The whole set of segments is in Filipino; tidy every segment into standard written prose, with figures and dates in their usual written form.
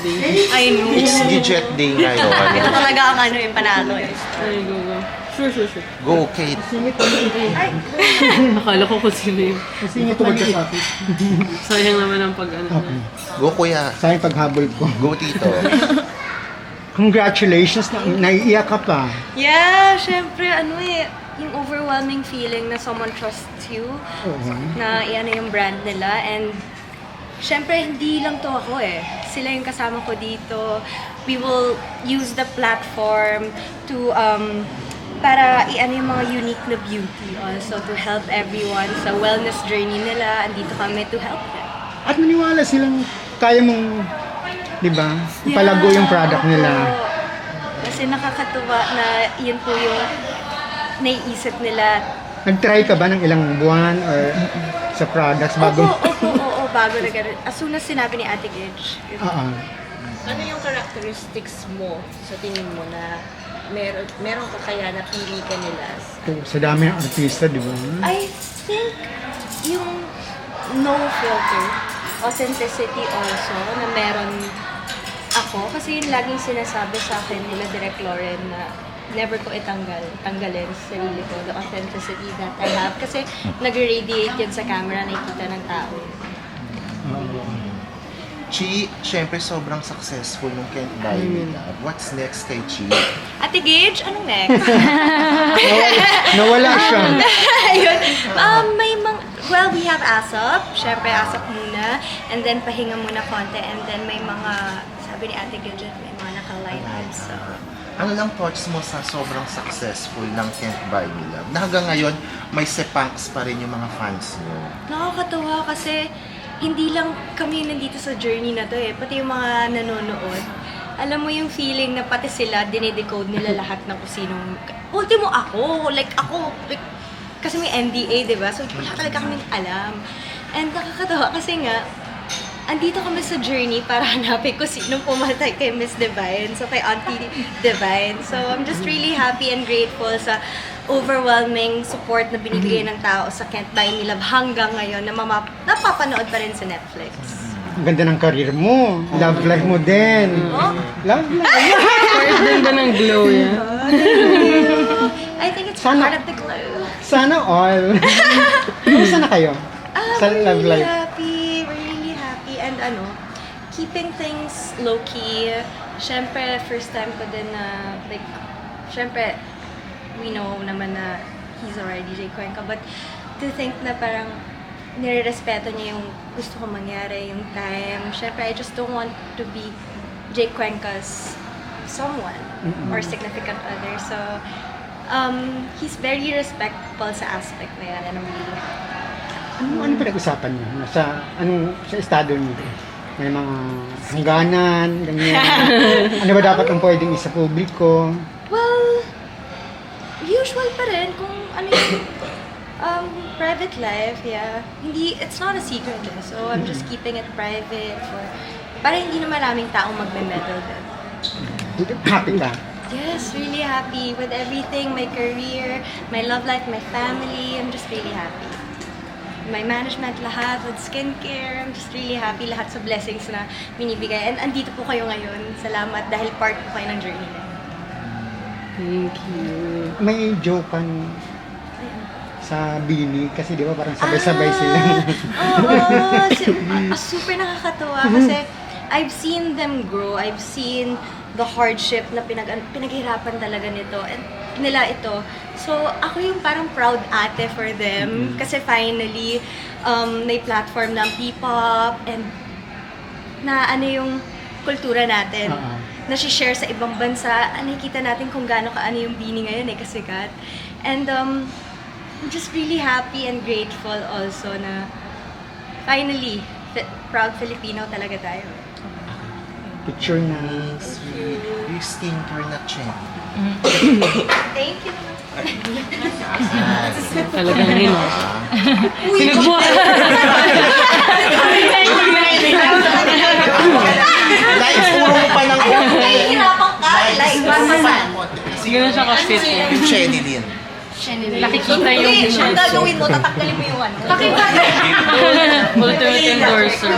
Day. I know. It's Gidget Day ngayon. Ito talaga ang ano yung panalo eh. Ay, go. Sure. Go, Kate. Akala ko kung sino yun. Kasi nga tumad ka sa akin. Sayang naman ang pag-ano. Okay. Go, kuya. Sayang paghabol ko. Go, tito. Congratulations, naiiyak ka pa. Yeah, syempre ano eh, yung overwhelming feeling na someone trusts you, Oo. na iyan yung brand nila, and syempre hindi lang to ako eh. Sila yung kasama ko dito. We will use the platform to para iano yung mga unique na beauty also to help everyone sa wellness journey nila. Andito kami to help them. At maniwala silang kaya mong, di ba, ipalago yung product nila. Oo. Kasi nakakatuwa na yun po yung naiisip nila. Nag-try ka ba ng ilang buwan or sa products bago? Oo, bago na ganun. As soon as sinabi ni Ate Gidge. Oo. Ano yung characteristics mo sa tingin mo na merong kakaya na pili ka nila? Sa dami ng artista, di ba? I think yung no filter, authenticity also, na meron ako. Kasi yun laging sinasabi sa akin nila Direk Lauren na never ko tanggalin sa sarili ko, the authenticity that I have. Kasi nag-radiate yun sa camera, nakikita ng tao. Chi, syempre sobrang successful nung Can't Buy Me Love. What's next kay Chi? Ate Gidge, anong next? Nawala siya. Ayun. Well, we have ASAP. Syempre, ASAP muna. And then, pahinga muna konti. And then, may mga, sabi ni Ate Gidget, may mga naka-line up. So, Ano lang thoughts mo sa sobrang successful ng Can't Buy Me Love? Na hanggang ngayon, may sepangs pa rin yung mga fans mo. nakakatawa kasi hindi lang kami nandito sa journey na to eh. Pati yung mga nanonood. Alam mo yung feeling na pati sila, dinidecode nila lahat ng kung sinong... Ultimo ako. Like, kasi may NDA, di ba? So, wala talaga kaming alam. And nakakatawa kasi nga, andito kami sa journey para hanapin ko sinong pumatay kay Miss Divine. So, kay Auntie Divine. So, I'm just really happy and grateful sa overwhelming support na binibigay ng tao sa Can't Buy Me Love hanggang ngayon na napapanood pa rin sa Netflix. Ang ganda ng career mo. Love life mo din. Love life. First din ba ng glow yan? I think it's Sana- part of the glow. Sana all. Kumusta na kayo? Sa love life. We're really happy and keeping things low-key. Syempre, first time ko din na, syempre, we know naman na he's already Jay Cuenca, but to think na parang nire-respeto niya yung gusto ko mangyari, yung time. Syempre, I just don't want to be Jay Cuenca's someone or significant other. So, he's very respectful sa aspect na yan, and I'm really happy. Ano pinag-usapan niyo? Sa estado niyo? May mga hangganan, ganyan. Ano ba dapat ang pwedeng isa publiko? Well, usual pa rin kung ano yung private life, yeah. It's not a secret eh. So, I'm just keeping it private para hindi na maraming taong magme-meddle din. Happy ka? Yes, really happy with everything, my career, my love life, my family. I'm just really happy. My management, lahat, with skincare. I'm just really happy lahat sa blessings na binibigay. And andito po kayo ngayon. Salamat dahil part po kayo ng journey na. Thank you. May joke kan sa Bini kasi di ba parang sabay-sabay sila. Oo, super nakakatawa kasi I've seen them grow. I've seen the hardship na pinaghirapan talaga nila ito. So, ako yung parang proud ate for them kasi finally may platform ng P-pop and na yung kultura natin. Na-share sa ibang bansa. Nakikita natin kung gaano kaano yung Bini ngayon kasikat. And I'm just really happy and grateful also na finally, proud Filipino talaga tayo. Picture na. Sweet. Yung skincare na Chen. Thank you. Talagang rin. Sinagbuhan. Live, puro mo pa ng konti. Nahihirapan ka. Like, Puro pa ng masasan. konti. Kasi Hindi na siya ka-fit. yung Chenny din. Nakikita yung Ang gagawin mo, tatanggalin mo yung ano. ultimate endorser.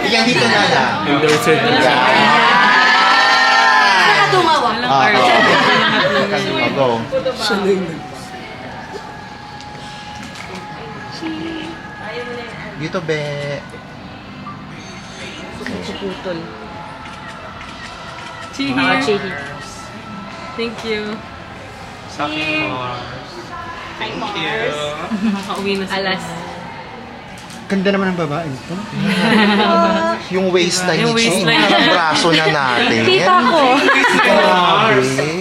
Yan dito na lang. Nakatumawa. Walang Ah, art. oo. Lahat ng Go. Dito, be. Puputol. Chihi. Naka-chihi. Thank you. Sucking Mars. Thank you. Makauwi na sila. Alas. Ganda naman ng babae ito. Yung waistline Yung ni Ching. waistline. Ang braso na natin. Tita ko. Grabe.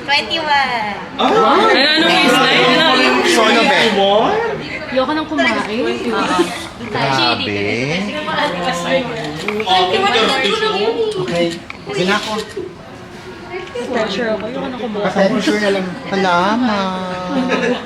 21. Ano, anong waistline? Ano? Solo, be. Ayoko nang kumain. Grabe. Okay. Okay na ako. Pressure ako. Ayoko nang kumain. Pasensya na lang. Salamat.